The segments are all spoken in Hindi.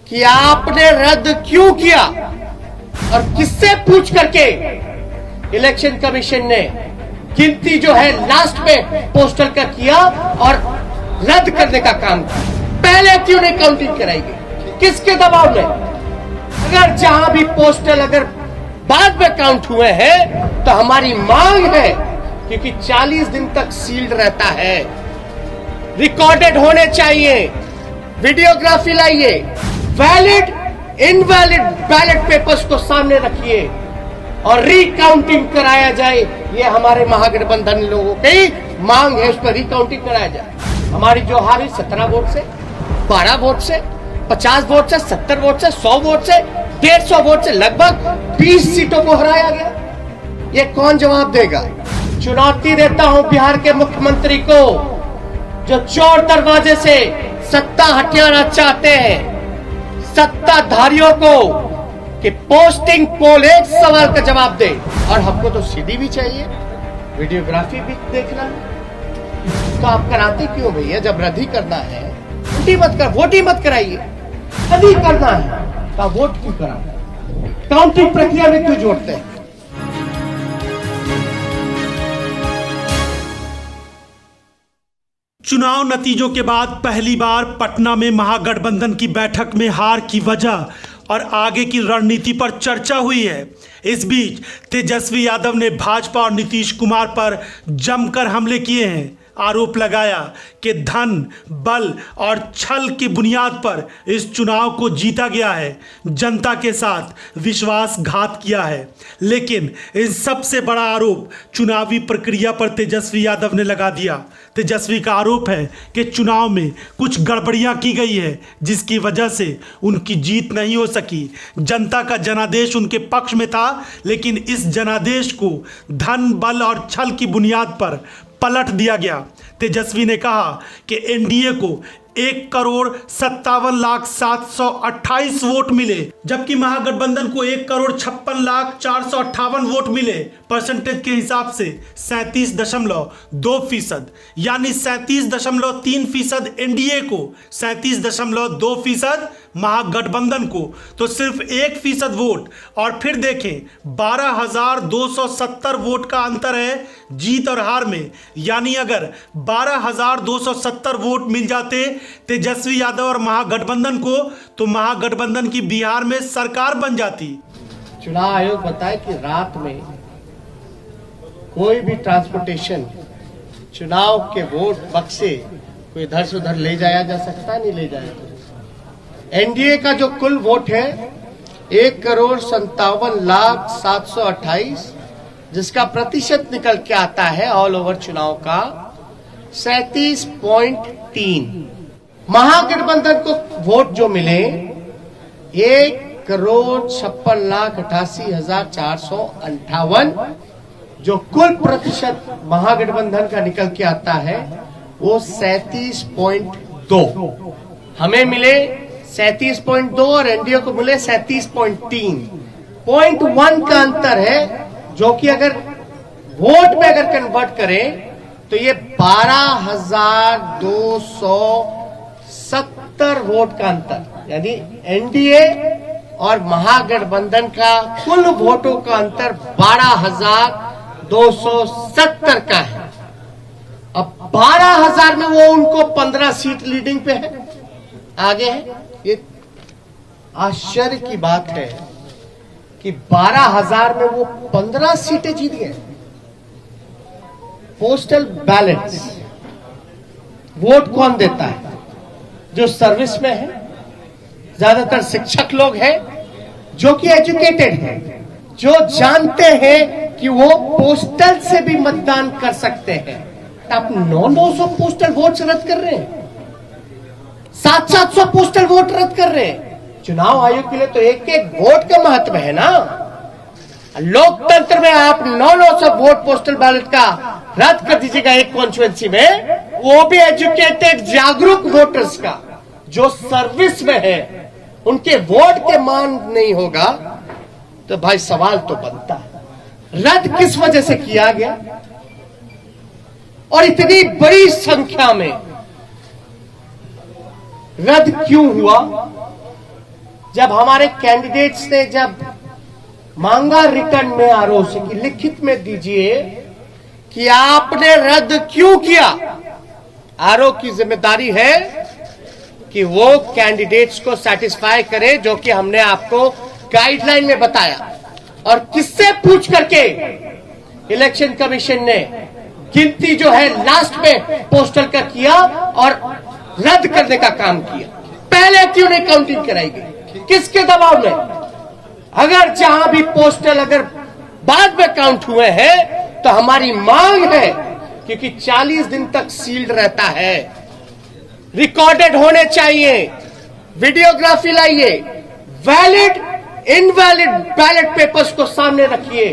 कि आपने रद्द क्यों किया और किससे पूछ करके इलेक्शन कमीशन ने गिनती जो है लास्ट में पोस्टल का किया और रद्द करने का काम किया। पहले क्यों नहीं काउंटिंग कराई गई? किसके दबाव में? अगर जहां भी पोस्टल अगर बाद में काउंट हुए हैं तो हमारी मांग है, क्योंकि 40 दिन तक सील्ड रहता है, रिकॉर्डेड होने चाहिए, वीडियोग्राफी लाइए, वैलिड इनवैलिड बैलेट पेपर्स को सामने रखिए और रिकाउंटिंग कराया जाए। ये हमारे महागठबंधन लोगों की मांग है, उस पर रिकाउंटिंग कराया जाए। हमारी जो हारी 17 वोट से, 12 वोट से, 50 वोट से, 70 वोट से, 100 वोट से, 150 वोट से लगभग 20 सीटों को हराया गया। ये कौन जवाब देगा? चुनौती देता हूं बिहार के मुख्यमंत्री को, जो चोर दरवाजे से सत्ता हथियाना चाहते हैं, सत्ताधारियों को, कि पोस्टिंग पोल एक सवाल का जवाब दे। और हमको तो सीडी भी चाहिए, वीडियोग्राफी भी देखना है। तो आप कराते क्यों भैया? जब रद्द ही करना है वोट ही मत कराइए। रद्द ही करना है तो वोट क्यों कराते? काउंटिंग प्रक्रिया में क्यों जोड़ते हैं? चुनाव नतीजों के बाद पहली बार पटना में महागठबंधन की बैठक में हार की वजह और आगे की रणनीति पर चर्चा हुई है। इस बीच तेजस्वी यादव ने भाजपा और नीतीश कुमार पर जमकर हमले किए हैं। आरोप लगाया कि धन, बल और छल की बुनियाद पर इस चुनाव को जीता गया है, जनता के साथ विश्वासघात किया है। लेकिन इन सबसे बड़ा आरोप चुनावी प्रक्रिया पर तेजस्वी यादव ने लगा दिया। तेजस्वी का आरोप है कि चुनाव में कुछ गड़बड़ियां की गई है, जिसकी वजह से उनकी जीत नहीं हो सकी। जनता का जनादेश उनके पक्ष में था, लेकिन इस जनादेश को धन, बल और छल की बुनियाद पर पलट दिया गया। तेजस्वी ने कहा कि एनडीए को 1,57,728 वोट मिले, जबकि महागठबंधन को 1,56,458 वोट मिले। परसेंटेज के हिसाब से 37.2%, यानी 37.3% एनडीए को, 37.2% महागठबंधन को। तो सिर्फ 1% वोट, और फिर देखें 12,270 वोट का अंतर है जीत और हार में। यानी अगर 12,270 वोट मिल जाते तेजस्वी यादव और महागठबंधन को, तो महागठबंधन की बिहार में सरकार बन जाती। चुनाव आयोग बताए कि रात में कोई भी ट्रांसपोर्टेशन चुनाव के वोट बक्से कोई इधर से उधर ले जाया जा सकता है, नहीं ले जाया। एनडीए का जो कुल वोट है 1,57,728, जिसका प्रतिशत निकल के आता है ऑल ओवर चुनाव का 37.3। महागठबंधन को वोट जो मिले 1,56,88,458, जो कुल प्रतिशत महागठबंधन का निकल के आता है वो 37.2। हमें मिले 37.2 और एनडीए को मिले 37.3। 0.1 का अंतर है, जो कि अगर वोट में अगर कन्वर्ट करें तो ये 12,270 वोट का अंतर, यानी एनडीए और महागठबंधन का कुल वोटों का अंतर 12,270 का है। अब 12,000 में वो उनको 15 सीट लीडिंग पे है, आगे है। ये आश्चर्य की बात है कि 12,000 में वो 15 सीटें जीत गए। पोस्टल बैलेट्स वोट कौन देता है? जो सर्विस में है, ज्यादातर शिक्षक लोग हैं, जो कि एजुकेटेड हैं, जो जानते हैं कि वो पोस्टल से भी मतदान कर सकते हैं। आप 900 पोस्टल वोट रद्द कर रहे हैं, 700 पोस्टल वोट रद्द कर रहे हैं। चुनाव आयोग के लिए तो एक एक वोट का महत्व है ना। लोकतंत्र में आप 900 वोट पोस्टल बैलेट का रद्द कर दीजिएगा एक कॉन्स्टिट्यूएंसी में, वो भी एजुकेटेड जागरूक वोटर्स का, जो सर्विस में है, उनके वोट के मान नहीं होगा, तो भाई सवाल तो बनता है रद्द किस वजह से किया गया और इतनी बड़ी संख्या में रद्द क्यों हुआ? जब हमारे कैंडिडेट्स ने जब मांगा रिटर्न में आरओ से कि लिखित में दीजिए कि आपने रद्द क्यों किया, आरओ की जिम्मेदारी है कि वो कैंडिडेट्स को सेटिस्फाई करे जो कि हमने आपको गाइडलाइन में बताया। और किससे पूछ करके इलेक्शन कमीशन ने गिनती जो है लास्ट में पोस्टल का किया और रद्द करने का काम किया। पहले क्यों नहीं काउंटिंग कराई गई, किसके दबाव में? अगर जहां भी पोस्टल अगर बाद में काउंट हुए हैं तो हमारी मांग है, क्योंकि 40 दिन तक सील्ड रहता है, रिकॉर्डेड होने चाहिए, वीडियोग्राफी लाइए, वैलिड इनवैलिड बैलेट पेपर्स को सामने रखिए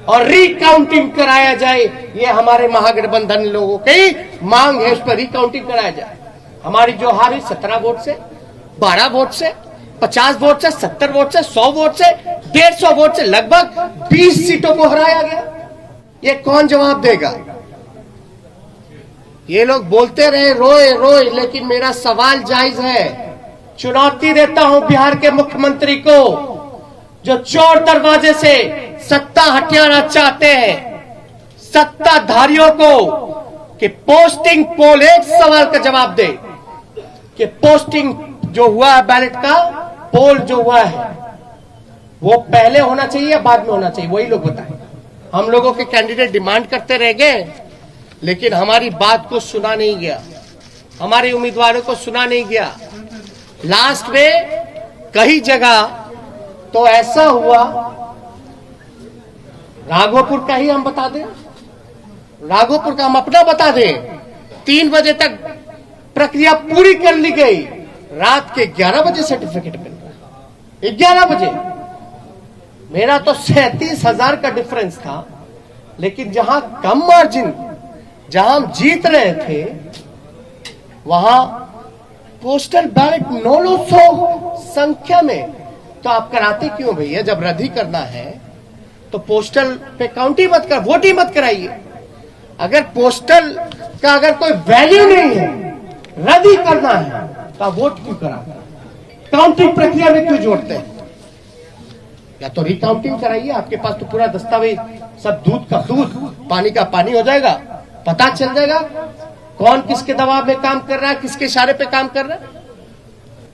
और रिकाउंटिंग कराया जाए। ये हमारे महागठबंधन लोगों की मांग है, उस पर रिकाउंटिंग कराया जाए। हमारी जो हार हुई 17 वोट से, 12 वोट से, 50 वोट से, 70 वोट से, 100 वोट से, 150 वोट से लगभग 20 सीटों को हराया गया। ये कौन जवाब देगा? ये लोग बोलते रहे रोए रोए, लेकिन मेरा सवाल जायज है। चुनौती देता हूं बिहार के मुख्यमंत्री को, जो चोर दरवाजे से सत्ता हथियाना चाहते हैं, सत्ताधारियों को, कि पोस्टिंग पोल, एक सवाल का जवाब दे कि पोस्टिंग जो हुआ है बैलेट का पोल जो हुआ है वो पहले होना चाहिए या बाद में होना चाहिए, वही लोग बताएं। हम लोगों के कैंडिडेट डिमांड करते रह गए, लेकिन हमारी बात को सुना नहीं गया, हमारे उम्मीदवारों को सुना नहीं गया। लास्ट में कई जगह तो ऐसा हुआ, राघोपुर का ही हम बता दें, राघोपुर का हम अपना बता दें, 3 बजे तक प्रक्रिया पूरी कर ली गई, रात के 11 बजे सर्टिफिकेट मिल रहा है। 11 बजे मेरा तो 37,000 का डिफरेंस था, लेकिन जहां कम मार्जिन, जहां हम जीत रहे थे, वहां पोस्टल बैलेट 900 संख्या में। तो आप कराते क्यों भैया? जब रद्द ही करना है तो पोस्टल पे काउंट ही मत कर, वोट ही मत कराइए। अगर पोस्टल का अगर कोई वैल्यू नहीं है, रद्द ही करना है, तो आप वोट क्यों करा, काउंटिंग प्रक्रिया में क्यों जोड़ते हैं? या तो रिकाउंटिंग कराइए, आपके पास तो पूरा दस्तावेज, सब दूध का दूध, पानी का पानी हो जाएगा, पता चल जाएगा कौन किसके दबाव में काम कर रहा है, किसके इशारे पे काम कर रहा है।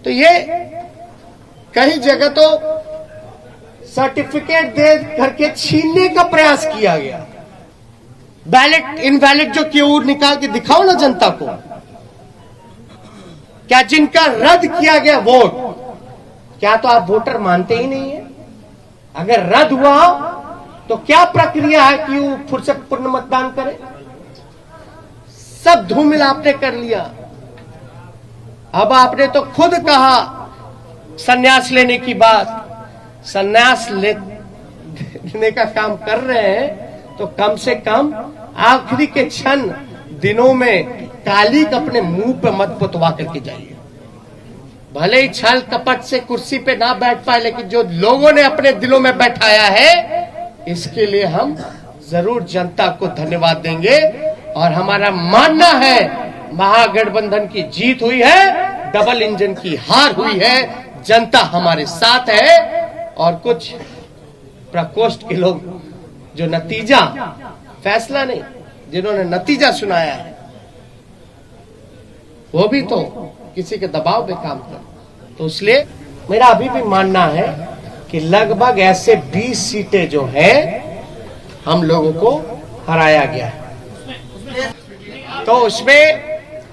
तो ये कई जगह तो सर्टिफिकेट दे करके छीनने का प्रयास किया गया। बैलेट इनवैलिड जो क्यों निकाल के दिखाओ ना जनता को। क्या जिनका रद्द किया गया वोट, क्या तो आप वोटर मानते ही नहीं है? अगर रद्द हुआ तो क्या प्रक्रिया है कि वो फिर से पूर्ण मतदान करे? सब धूमिल आपने कर लिया। अब आपने तो खुद कहा संन्यास लेने की बात, संन्यास लेने का काम कर रहे हैं तो कम से कम आखिरी के क्षण दिनों में कालिक अपने मुंह पे मत पुतवा करके जाइए। भले ही छल कपट से कुर्सी पे ना बैठ पाए, लेकिन जो लोगों ने अपने दिलों में बैठाया है, इसके लिए हम जरूर जनता को धन्यवाद देंगे। और हमारा मानना है महागठबंधन की जीत हुई है, डबल इंजन की हार हुई है, जनता हमारे साथ है। और कुछ प्रकोष्ठ के लोग जो नतीजा, फैसला नहीं, जिन्होंने नतीजा सुनाया है, वो भी तो किसी के दबाव में काम कर। तो इसलिए मेरा अभी भी मानना है कि लगभग ऐसे 20 सीटें जो है हम लोगों को हराया गया है। तो उसमें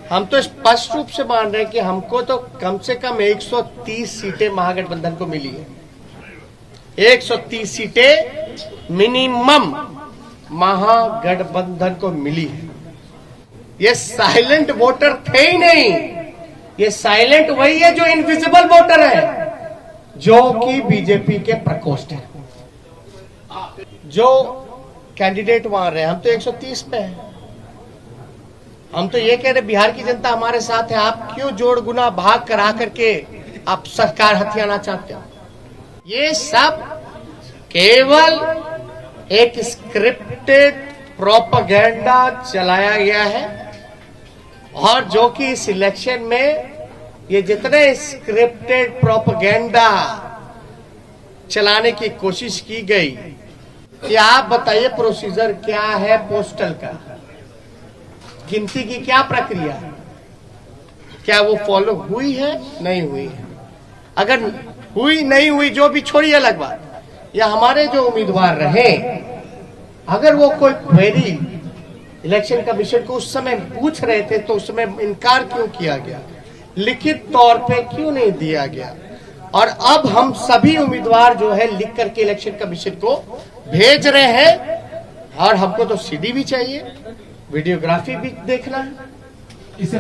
हम तो स्पष्ट रूप से मान रहे हैं कि हमको तो कम से कम 130 सीटें महागठबंधन को मिली है। 130 सीटें मिनिमम महागठबंधन को मिली है। ये साइलेंट वोटर थे ही नहीं, ये साइलेंट वही है जो इनविजिबल वोटर है, जो कि बीजेपी के प्रकोष्ठ है। जो कैंडिडेट वहां रहे, हम तो 130 पे हैं। हम तो ये कह रहे बिहार की जनता हमारे साथ है, आप क्यों जोड़ गुना भाग करा करके आप सरकार हथियाना चाहते हो? ये सब केवल एक स्क्रिप्टेड प्रोपेगेंडा चलाया गया है, और जो कि इस इलेक्शन में ये जितने स्क्रिप्टेड प्रोपेगेंडा चलाने की कोशिश की गई कि आप बताइए प्रोसीजर क्या है पोस्टल का, गिनती की क्या प्रक्रिया है, क्या वो फॉलो हुई है नहीं हुई है? अगर हुई नहीं हुई जो भी छोड़िए अलग बात, या हमारे जो उम्मीदवार रहे अगर वो कोई क्वेरी इलेक्शन कमीशन को उस समय पूछ रहे थे तो उस समय इनकार क्यों किया गया, लिखित तौर पे क्यों नहीं दिया गया? और अब हम सभी उम्मीदवार जो है लिख करके इलेक्शन कमीशन को भेज रहे हैं, और हमको तो सीडी भी चाहिए, वीडियोग्राफी भी देखना है। इससे